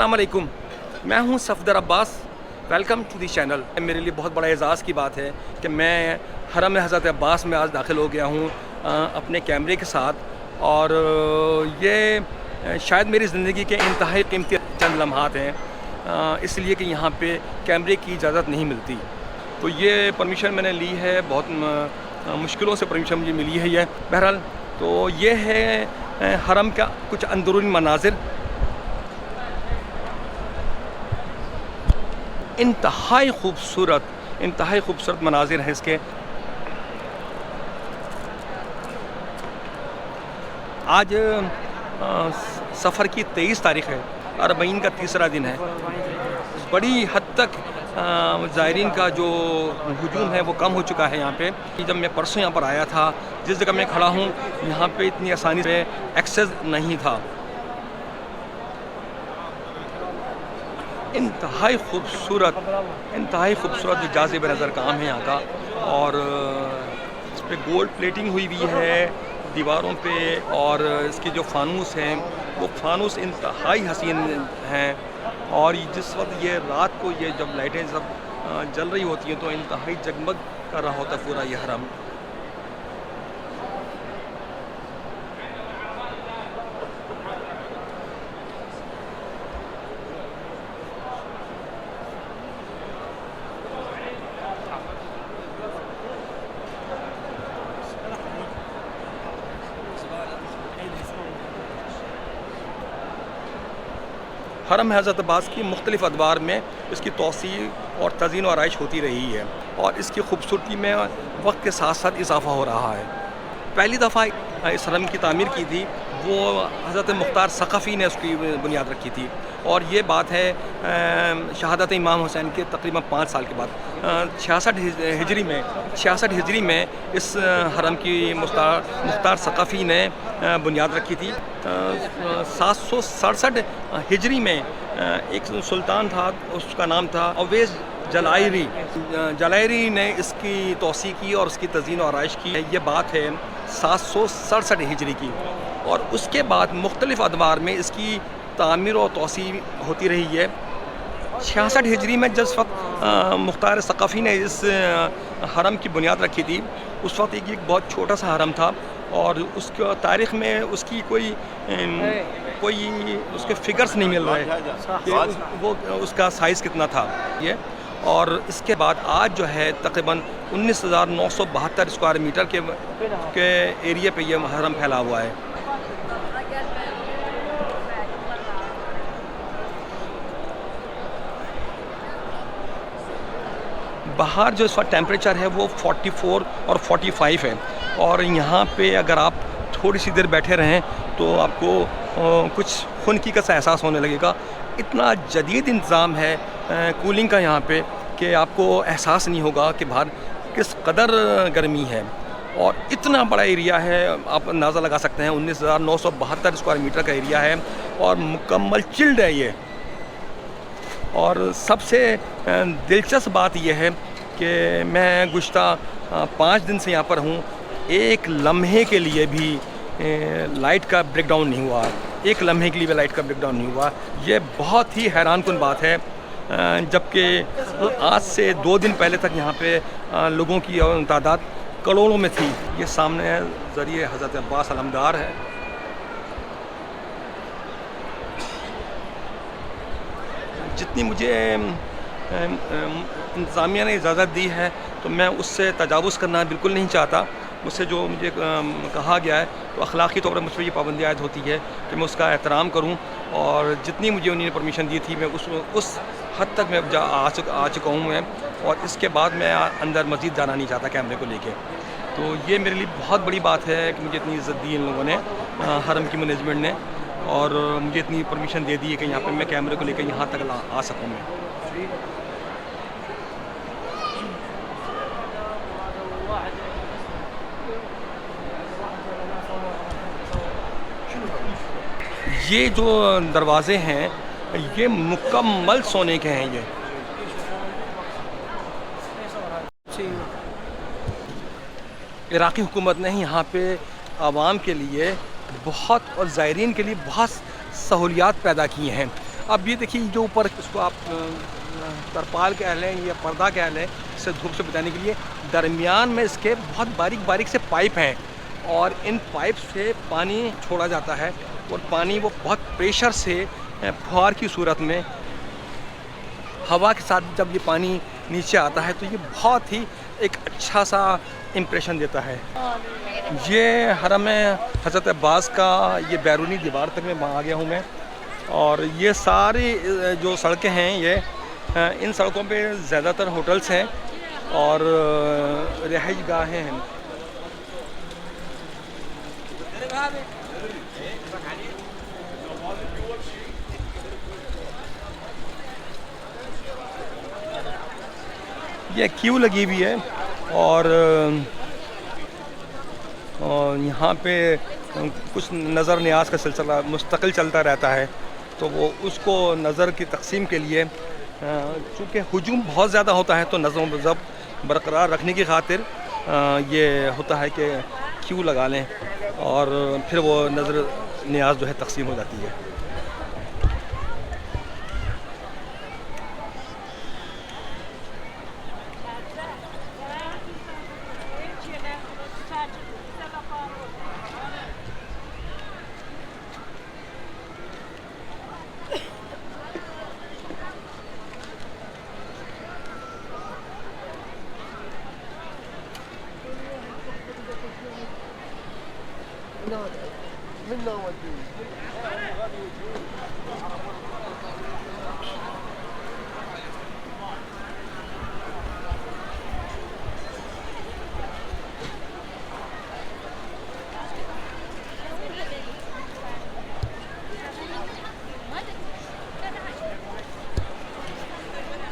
अस्सलाम वालेकुम, मैं हूं Safdar Abbas. Welcome to the channel. मेरे लिए बहुत बड़ा एजाज़ की बात है कि मैं हरम हज़रत अब्बास में आज दाखिल हो गया हूं अपने कैमरे के साथ। और ये शायद मेरी ज़िंदगी के इंतहाई कीमती चंद लम्हात हैं, इसलिए कि यहाँ पे कैमरे की इजाज़त नहीं मिलती। तो ये परमिशन मैंने ली है, बहुत मुश्किलों से परमिशन मुझे मिली है ये। बहरहाल तो ये है हरम का कुछ अंदरूनी मनाजिर। इंतहाई खूबसूरत मनाजिर हैं इसके। आज सफ़र की 23 तारीख़ है, अरबईन का तीसरा दिन है। बड़ी हद तक ज़ायरीन का जो हुजूम है वो कम हो चुका है यहाँ पे। जब मैं परसों यहाँ पर आया था, जिस जगह मैं खड़ा हूँ यहाँ पे इतनी आसानी से एक्सेस नहीं था। इंतहाई खूबसूरत जो जाज़िब नज़र काम है यहाँ का। और इस पर गोल्ड प्लेटिंग हुई हुई है दीवारों पे, और इसके जो फानूस हैं वो फानूस इंतहाई हसीन हैं। और जिस वक्त ये रात को ये जब लाइटें सब जल रही होती हैं तो इंतहाई जगमग कर रहा होता है पूरा ये हरम। हरम हज़रत अब्बास की मुख्तलिफ़ अदवार में इसकी तोसी और तज़ीन और आराइश होती रही है, और इसकी खूबसूरती में वक्त के साथ साथ इजाफ़ा हो रहा है। पहली दफ़ा इस हरम की तामीर की थी वो हज़रत मुख्तार सक़फ़ी ने उसकी बुनियाद रखी थी, और ये बात है शहादत इमाम हुसैन के तकरीबन 5 साल के बाद 66 हिजरी में इस हरम की मुख्तार सक़फ़ी ने बुनियाद रखी थी। 767 हिजरी में एक सुल्तान था, उसका नाम था अवैस जलायरी ने इसकी तोसी की और उसकी तज़ीन और आराइश की। ये बात है 767 हिजरी की। और उसके बाद मुख्तलिफ़ अदवार में इसकी तामीर और तोसी होती रही है। 66 हिजरी में जिस वक्त मुख्तार सक़फ़ी ने इस हरम की बुनियाद रखी थी, उस वक्त एक बहुत छोटा सा हरम था, और उसके तारीख़ में उसकी कोई उसके फिगर्स नहीं मिल रहे कि वो उसका साइज़ कितना था ये। और इसके बाद आज जो है तकरीबन 19,972 स्क्वायर मीटर के एरिया पे ये हरम फैला हुआ है। बाहर जो इस वक्त टेम्परेचर है वो 44 और 45 है, और यहाँ पे अगर आप थोड़ी सी देर बैठे रहें तो आपको कुछ खुनकी का सा एहसास होने लगेगा। इतना जदीद इंतज़ाम है कूलिंग का यहाँ पे कि आपको एहसास नहीं होगा कि बाहर किस कदर गर्मी है। और इतना बड़ा एरिया है, आप अंदाज़ा लगा सकते हैं 19,972 स्क्वायर मीटर का एरिया है, और मुकम्मल चिल्ड है ये। और सबसे दिलचस्प बात यह है कि मैं गुज़श्ता 5 दिन से यहाँ पर हूँ, एक लम्हे के लिए भी लाइट का ब्रेकडाउन नहीं हुआ, एक लम्हे के लिए भी लाइट का ब्रेकडाउन नहीं हुआ। ये बहुत ही हैरानकुन बात है, जबकि आज से 2 दिन पहले तक यहाँ पे लोगों की तादाद करोड़ों में थी। ये सामने ज़रिए हज़रत अब्बास अलमदार है। जितनी मुझे इंतज़ामिया ने इजाज़त दी है तो मैं उससे तजावुज़ करना बिल्कुल नहीं चाहता। मुझसे जो मुझे कहा गया है तो अखलाक़ी तौर पर मुझ पर ये पाबंदी आयद होती है कि मैं उसका एहतराम करूं, और जितनी मुझे उन्होंने परमिशन दी थी मैं उस हद तक मैं आ चुका हूं मैं। और इसके बाद मैं अंदर मज़ीद जाना नहीं चाहता कैमरे को लेके। तो ये मेरे लिए बहुत बड़ी बात है कि मुझे इतनी इज़्ज़त दी इन लोगों ने, हरम की मैनेजमेंट ने, और मुझे इतनी परमिशन दे दी है कि यहाँ पर मैं कैमरे को लेकर यहाँ तक आ सकूँ मैं। ये जो दरवाज़े हैं ये मुकम्मल सोने के हैं। ये इराक़ी हुकूमत ने यहाँ पे आवाम के लिए बहुत और ज़ायरीन के लिए बहुत सहूलियात पैदा की हैं। अब ये देखिए जो ऊपर इसको आप तरपाल कह लें या पर्दा कह लें, इससे धूप से बचाने के लिए दरमियान में इसके बहुत बारीक बारीक से पाइप हैं और इन पाइप से पानी छोड़ा जाता है और पानी वो बहुत प्रेशर से फुहार की सूरत में हवा के साथ जब ये पानी नीचे आता है तो ये बहुत ही एक अच्छा सा इम्प्रेशन देता है। ये हरम हज़रत अब्बास का ये बैरूनी दीवार तक मैं वहाँ आ गया हूँ मैं, और ये सारी जो सड़कें हैं ये इन सड़कों पे ज़्यादातर होटल्स हैं और रिहाइश गाहें हैं। ये क्यू लगी हुई है और यहाँ पे कुछ नज़र न्याज का सिलसिला मुस्तकिल चलता रहता है, तो वो उसको नज़र की तकसीम के लिए चूँकि हुजूम बहुत ज़्यादा होता है तो नज़र ज़ब्त बरकरार रखने की खातिर ये होता है कि क्यू लगा लें और फिर वो नज़र न्याज जो है तकसीम हो जाती है।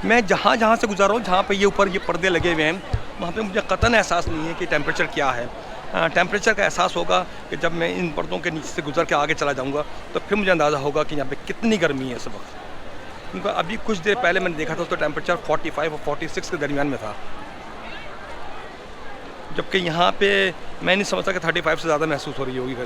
मैं जहाँ से गुज़ारा हूँ, जहाँ पे ये ऊपर ये पर्दे लगे हुए हैं, वहाँ पे मुझे कतन एहसास नहीं है कि टेम्परेचर क्या है। टेम्परेचर का एहसास होगा कि जब मैं इन पर्दों के नीचे से गुजर के आगे चला जाऊँगा तो फिर मुझे अंदाज़ा होगा कि यहाँ पे कितनी गर्मी है इस वक्त, क्योंकि अभी कुछ देर पहले मैंने देखा था तो टेम्परेचर 45 और 46 के दरमियान में था, जबकि यहाँ पे मैं नहीं समझता कि 35 से ज़्यादा महसूस हो रही होगी।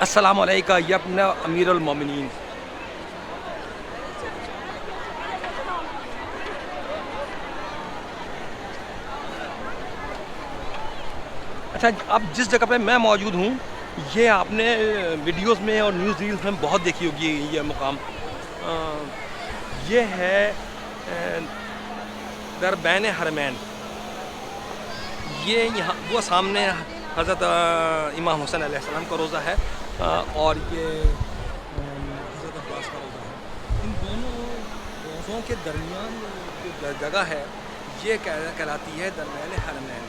अस्सलामु अलैका यब्ना अमीरुल मोमिनीन। अच्छा, अब जिस जगह पे मैं मौजूद हूँ ये आपने वीडियोस में और न्यूज़ रील्स में बहुत देखी होगी ये मुकाम। ये है दरबैन हरमैन। ये यहाँ वो सामने हज़रत इमाम हुसैन अलैहिस्सलाम का रोज़ा है और ये हज़रत अब्बास का रोज़ा है। इन दोनों रोज़ों के दरमियान जो जगह है ये कहलाती है दरमियान हरमैन।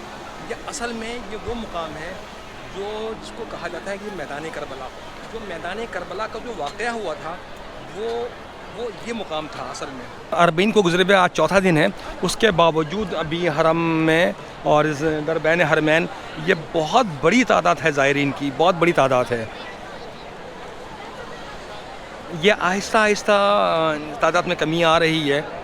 ये असल में ये वो मुकाम है जो जिसको कहा जाता है कि मैदान करबला। जो मैदान करबला का जो वाक़या हुआ था वो ये मुकाम था असल में। अरबईन को गुजरे हुए आज चौथा दिन है, उसके बावजूद अभी हरम में और इस दरबैन हरमैन ये बहुत बड़ी तादाद है ज़ायरीन की, बहुत बड़ी तादाद है। ये आहिस्ता आहिस्ता तादाद में कमी आ रही है।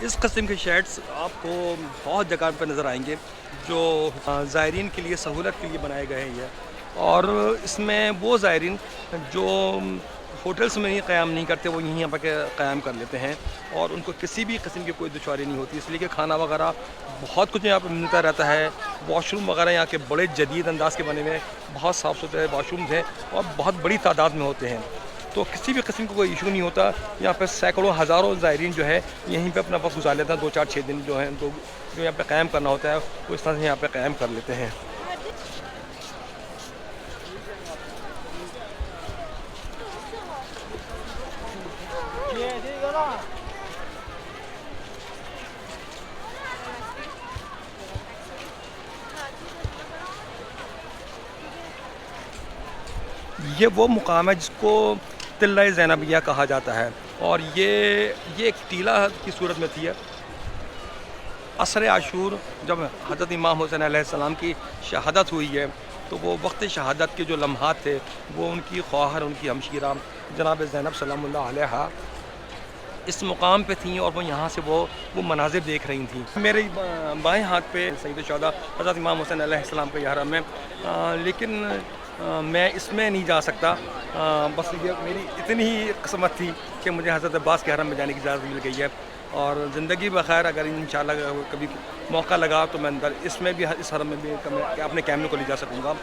इस किस्म के शेड्स आपको बहुत जगह पर नज़र आएंगे जो ज़ायरीन के लिए सहूलत के लिए बनाए गए हैं। और इसमें वो ज़ायरीन जो होटल्स में ही क़याम नहीं करते, वो यहीं पर के क़याम कर लेते हैं और उनको किसी भी किस्म की कोई दुश्वारी नहीं होती, इसलिए कि खाना वगैरह बहुत कुछ यहाँ पर मिलता रहता है। वॉशरूम वगैरह यहाँ के बड़े जदीद अंदाज़ के बने हुए हैं, बहुत साफ़ सुथरे वॉशरूम्स हैं और बहुत बड़ी तादाद में होते हैं, तो किसी भी किस्म का कोई इशू नहीं होता। यहाँ पर सैकड़ों हज़ारों ज़ायरीन जो है यहीं पे अपना वक्त गुजार लेते हैं। 2 4 6 दिन जो है तो जो यहाँ पे क़याम करना होता है वो इस तरह से यहाँ पे क़याम कर लेते हैं। ये वो मुकाम है जिसको तिल्ला ज़ैनबिया कहा जाता है और ये एक टीला की सूरत में थी। असर आशूर जब हज़रत इमाम हुसैन अलैहिस्सलाम की शहादत हुई है, तो वो वक्त शहादत के जो लम्हात थे वो उनकी ख्वाहर, उनकी हमशीरा जनाब ज़ैनब सलामुल्लाह अलैहा इस मुकाम पे थी और वो यहाँ से वो मनाज़िर देख रही थी। मेरे बाएं हाथ पे सैयद शुहदा हज़रत इमाम हुसैन अलैहिस्सलाम का यह हरम है, लेकिन मैं इसमें नहीं जा सकता। बस ये मेरी इतनी ही किस्मत थी कि मुझे हज़रत अब्बास के हरम में जाने की इजाज़त मिल गई है और ज़िंदगी बख़ैर अगर इंशाअल्लाह कभी मौका लगा तो मैं अंदर इसमें भी, इस हरम में भी अपने कैमरे को ले जा सकूँगा।